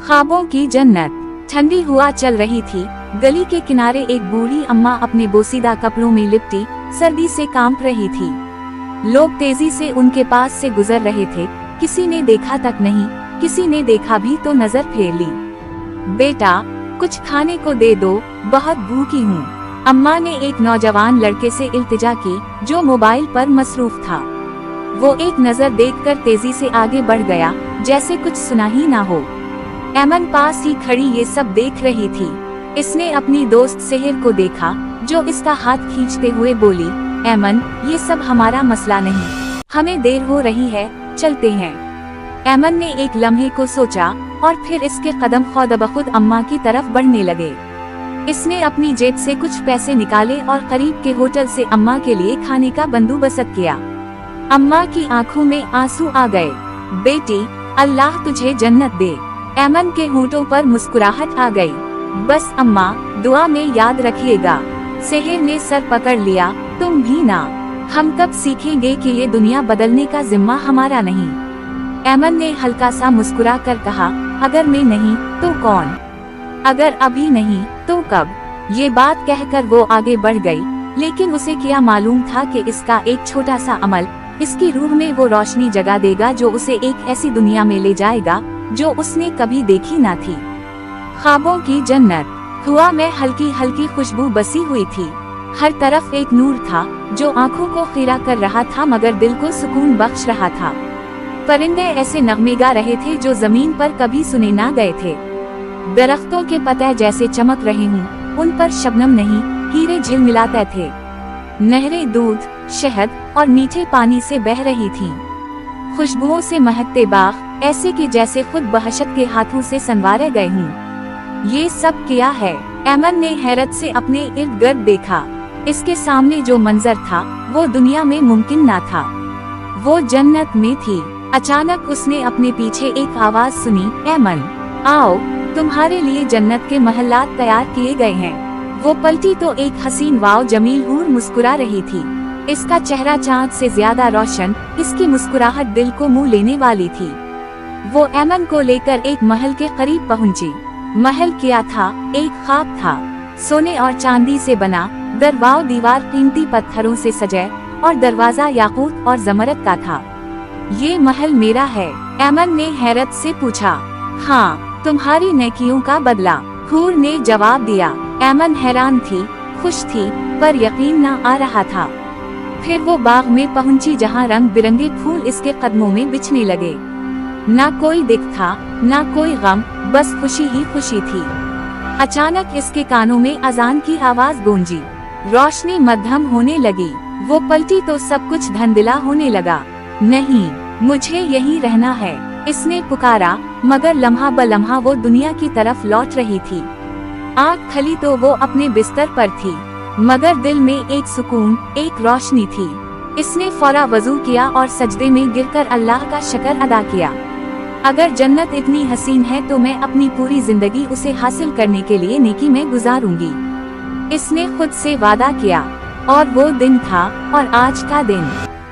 ख्वाबों की जन्नत। ठंडी हवा चल रही थी। गली के किनारे एक बूढ़ी अम्मा अपने बोसीदा कपड़ों में लिपटी सर्दी से कांप रही थी। लोग तेजी से उनके पास से गुजर रहे थे। किसी ने देखा तक नहीं, किसी ने देखा भी तो नजर फेर ली। बेटा, कुछ खाने को दे दो, बहुत भूखी हूँ। अम्मा ने एक नौजवान लड़के से इल्तिजा की जो मोबाइल पर मसरूफ था। वो एक नजर देखकर तेजी से आगे बढ़ गया, जैसे कुछ सुना ही ना हो। एमन पास ही खड़ी ये सब देख रही थी। इसने अपनी दोस्त सेहर को देखा जो इसका हाथ खींचते हुए बोली, एमन, ये सब हमारा मसला नहीं, हमें देर हो रही है, चलते हैं। एमन ने एक लम्हे को सोचा और फिर इसके कदम खुद अम्मा की तरफ बढ़ने लगे। इसने अपनी जेब से कुछ पैसे निकाले और करीब के होटल से अम्मा के लिए खाने का बंदोबस्त किया। अम्मा की आंखों में आंसू आ गए। बेटी, अल्लाह तुझे जन्नत दे। एमन के होंठों पर मुस्कुराहट आ गई। बस अम्मा, दुआ में याद रखिएगा। सेहर ने सर पकड़ लिया, तुम भी ना। हम कब सीखेंगे कि ये दुनिया बदलने का जिम्मा हमारा नहीं। एमन ने हल्का सा मुस्कुरा कर कहा, अगर मैं नहीं तो कौन? अगर अभी नहीं तो कब? ये बात कहकर वो आगे बढ़ गई, लेकिन उसे क्या मालूम था कि इसका एक छोटा सा अमल इसकी रूह में वो रोशनी जगा देगा जो उसे एक ऐसी दुनिया में ले जाएगा जो उसने कभी देखी ना थी। ख्वाबों की जन्नत। हवा में हल्की हल्की खुशबू बसी हुई थी। हर तरफ एक नूर था जो आंखों को खीरा कर रहा था मगर दिल को सुकून बख्श रहा था। परिंदे ऐसे नगमे गा रहे थे जो जमीन पर कभी सुने ना गए थे। दरख्तों के पत्ते जैसे चमक रहे हों, उन पर शबनम नहीं, हीरे झिलमिलाते थे। नहरें दूध, शहद और मीठे पानी से बह रही थीं। खुशबुओं से महकते बाग ऐसे कि जैसे खुद बहशत के हाथों से संवारे गए हों। ये सब क्या है? एमन ने हैरत से अपने इर्द गिर्द देखा। इसके सामने जो मंजर था वो दुनिया में मुमकिन ना था। वो जन्नत में थी। अचानक उसने अपने पीछे एक आवाज सुनी, एमन, आओ, तुम्हारे लिए जन्नत के महलात तैयार किए गए हैं। वो पलटी तो एक हसीन वाव जमील हूर मुस्कुरा रही थी। इसका चेहरा चाँद से ज्यादा रोशन, इसकी मुस्कुराहट दिल को मुंह लेने वाली थी। वो एमन को लेकर एक महल के करीब पहुंची। महल क्या था? एक ख्वाब था। सोने और चांदी से बना, दरवाज़ दीवार कीमती पत्थरों से सजे और दरवाजा याकूत और जमरद का था। ये महल मेरा है? एमन ने हैरत से पूछा। हाँ, तुम्हारी नेकियों का बदला, हूर ने जवाब दिया। एमन हैरान थी, खुश थी, पर यकीन न आ रहा था। फिर वो बाग में पहुंची जहां रंग बिरंगे फूल इसके कदमों में बिछने लगे। ना कोई दिख था, ना कोई गम, बस खुशी ही खुशी थी। अचानक इसके कानों में अजान की आवाज गूंजी। रोशनी मध्यम होने लगी। वो पलटी तो सब कुछ धंधला होने लगा। नहीं, मुझे यहीं रहना है, इसने पुकारा, मगर लम्हा ब लम्हा वो दुनिया की तरफ लौट रही थी। आँख खली तो वो अपने बिस्तर पर थी, मगर दिल में एक सुकून, एक रोशनी थी। इसने फौरा वजू किया और सजदे में गिरकर अल्लाह का शुक्र अदा किया। अगर जन्नत इतनी हसीन है तो मैं अपनी पूरी जिंदगी उसे हासिल करने के लिए नेकी में गुजारूंगी, इसने खुद से वादा किया। और वो दिन था, और आज का दिन।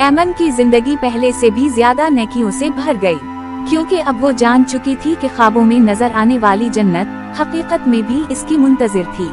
एमन की जिंदगी पहले से भी ज्यादा नेकियों से भर गई, क्योंकि अब वो जान चुकी थी कि ख्वाबों में नजर आने वाली जन्नत हकीकत में भी इसकी मुंतजिर थी।